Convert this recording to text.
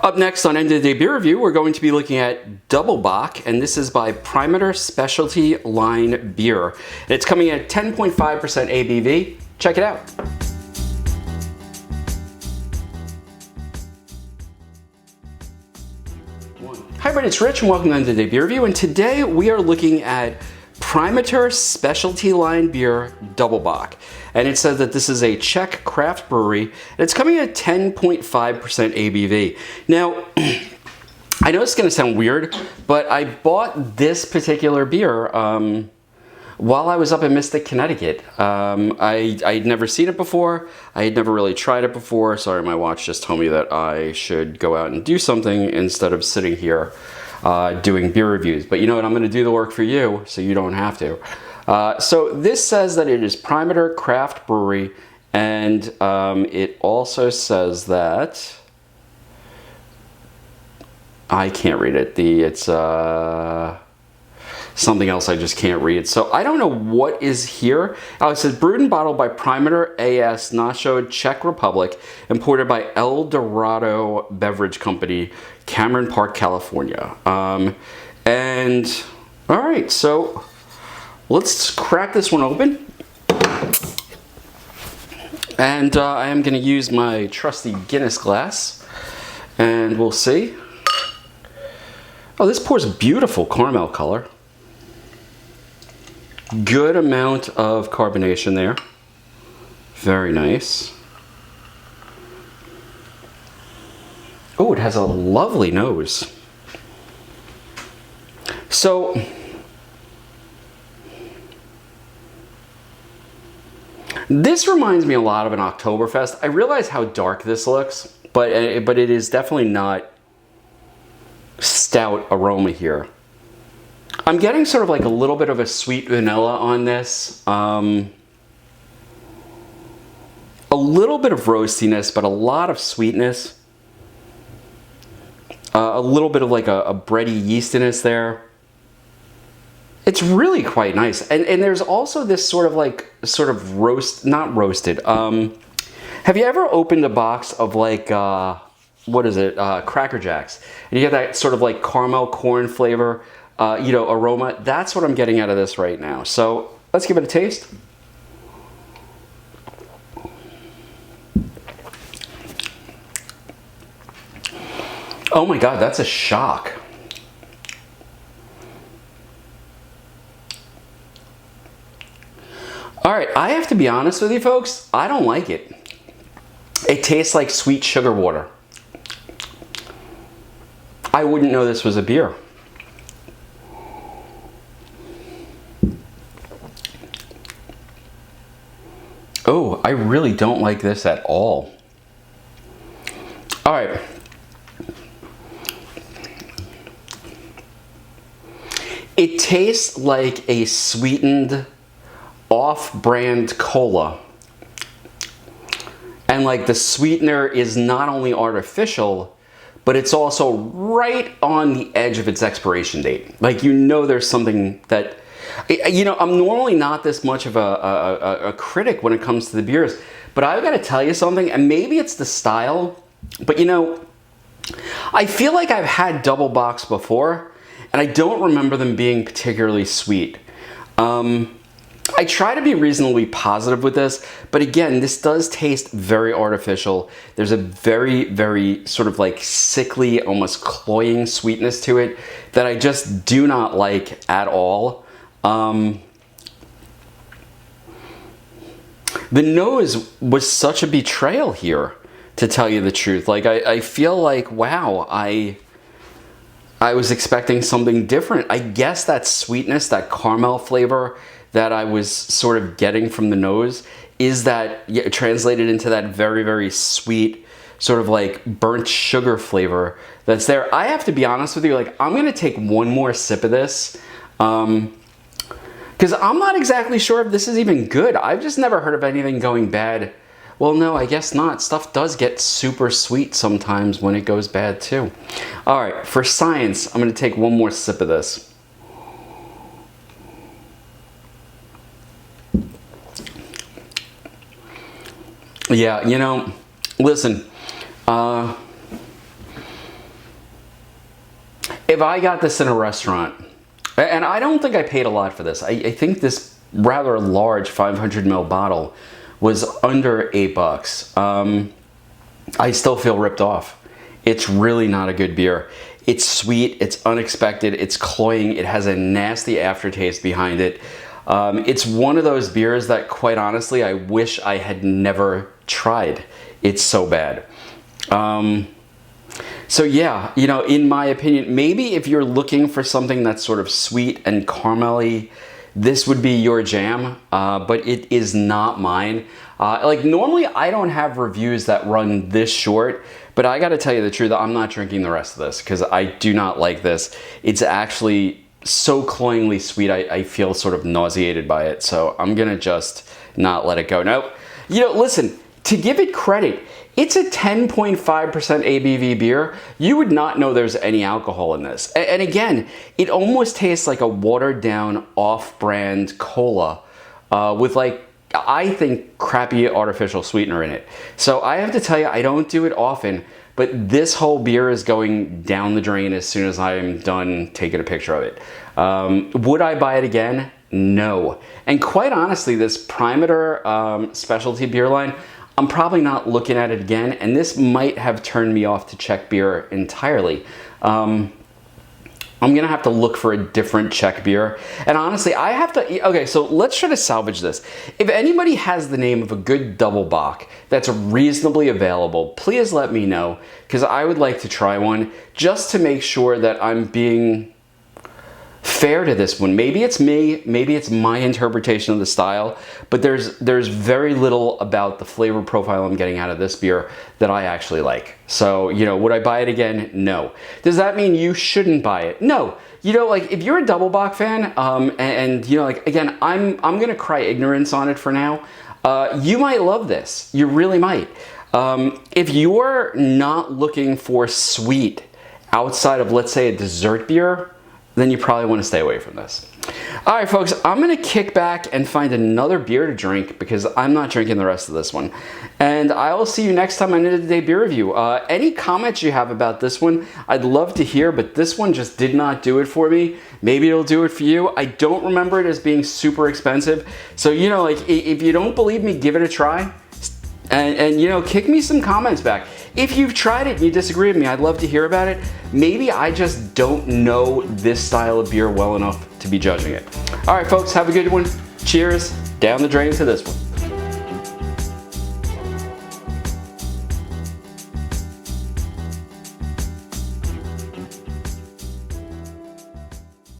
Up next on End of the Day Beer Review, we're going to be looking at Doppelbock, and this is by Primator Specialty Line Beer. And it's coming at 10.5% ABV. Check it out. Hi everybody, it's Rich and welcome to End of the Day Beer Review, and today we are looking at Primator Specialty Line Beer Doppelbock. And it says that this is a Czech craft brewery, and it's coming at 10.5% ABV. Now, I know it's going to sound weird, but I bought this particular beer while I was up in Mystic, Connecticut. I'd never seen it before. I had never really tried it before. Sorry, my watch just told me that I should go out and do something instead of sitting here doing beer reviews. But you know what? I'm going to do the work for you, so you don't have to. So this says that it is Primator Craft Brewery, and it also says that I can't read it. It's something else I just can't read. So I don't know what is here. It says brewed and bottled by Primator AS Nashod, Czech Republic, imported by El Dorado Beverage Company, Cameron Park, California. And all right, so let's crack this one open. And I am going to use my trusty Guinness glass, and we'll see. Oh, this pours beautiful caramel color. Good amount of carbonation there. Very nice. Oh, it has a lovely nose. So, this reminds me a lot of an Oktoberfest. I realize how dark this looks, but it is definitely not stout aroma here. I'm getting sort of like a little bit of a sweet vanilla on this. A little bit of roastiness, but a lot of sweetness. A little bit of like a bready yeastiness there. It's really quite nice. And there's also this sort of not roasted. Have you ever opened a box of like, what is it? Cracker Jacks. And you get that sort of like caramel corn flavor, aroma. That's what I'm getting out of this right now. So let's give it a taste. Oh my God, that's a shock. All right, I have to be honest with you folks, I don't like it. It tastes like sweet sugar water. I wouldn't know this was a beer. Oh, I really don't like this at all. All right. It tastes like a sweetened off-brand cola. And like the sweetener is not only artificial, but it's also right on the edge of its expiration date. Like, there's something that, I'm normally not this much of a critic when it comes to the beers, but I've got to tell you something, and maybe it's the style, but I feel like I've had Doppelbocks before, and I don't remember them being particularly sweet. I try to be reasonably positive with this, but again, this does taste very artificial. There's a very, very sort of like sickly, almost cloying sweetness to it that I just do not like at all. The nose was such a betrayal here, to tell you the truth. Like, I feel like, wow, I was expecting something different. I guess that sweetness, that caramel flavor that I was sort of getting from the nose is that translated into that very, very sweet sort of like burnt sugar flavor that's there. I have to be honest with you, like, I'm gonna take one more sip of this because I'm not exactly sure if this is even good. I've just never heard of anything going bad. Well, no, I guess not. Stuff does get super sweet sometimes when it goes bad too. All right, for science, I'm gonna take one more sip of this. Yeah, listen, if I got this in a restaurant, and I don't think I paid a lot for this. I think this rather large 500 ml bottle was under $8. I still feel ripped off. It's really not a good beer. It's sweet, it's unexpected, it's cloying, it has a nasty aftertaste behind it. It's one of those beers that, quite honestly, I wish I had never tried. It's so bad. So yeah, you know, in my opinion, maybe if you're looking for something that's sort of sweet and caramely, this would be your jam, but it is not mine. Like normally I don't have reviews that run this short, but I gotta tell you the truth, I'm not drinking the rest of this because I do not like this. It's actually so cloyingly sweet, I feel sort of nauseated by it, so I'm gonna just not let it go. Now, you know, listen, to give it credit, it's a 10.5% ABV beer. You would not know there's any alcohol in this. And again, it almost tastes like a watered down off-brand cola with, like, I think, crappy artificial sweetener in it. So I have to tell you, I don't do it often, but this whole beer is going down the drain as soon as I am done taking a picture of it. Would I buy it again? No. And quite honestly, this Primator specialty beer line, I'm probably not looking at it again, and this might have turned me off to Czech beer entirely. I'm gonna have to look for a different Czech beer. And honestly, I have to, okay, so let's try to salvage this. If anybody has the name of a good double bock that's reasonably available, please let me know, because I would like to try one just to make sure that I'm being fair to this one. Maybe it's me, maybe it's my interpretation of the style, but there's very little about the flavor profile I'm getting out of this beer that I actually like. So, you know, would I buy it again? No. Does that mean you shouldn't buy it? No. You know, like, if you're a double bock fan, and you know, like, again, I'm gonna cry ignorance on it for now. You might love this. You really might. If you're not looking for sweet outside of, let's say, a dessert beer, then you probably want to stay away from this. All right, folks, I'm gonna kick back and find another beer to drink because I'm not drinking the rest of this one. And I will see you next time on End of the Day Beer Review. Any comments you have about this one, I'd love to hear, but this one just did not do it for me. Maybe it'll do it for you. I don't remember it as being super expensive. So, you know, like, if you don't believe me, give it a try. And you know, kick me some comments back. If you've tried it and you disagree with me, I'd love to hear about it. Maybe I just don't know this style of beer well enough to be judging it. All right, folks, have a good one. Cheers. Down the drain to this one.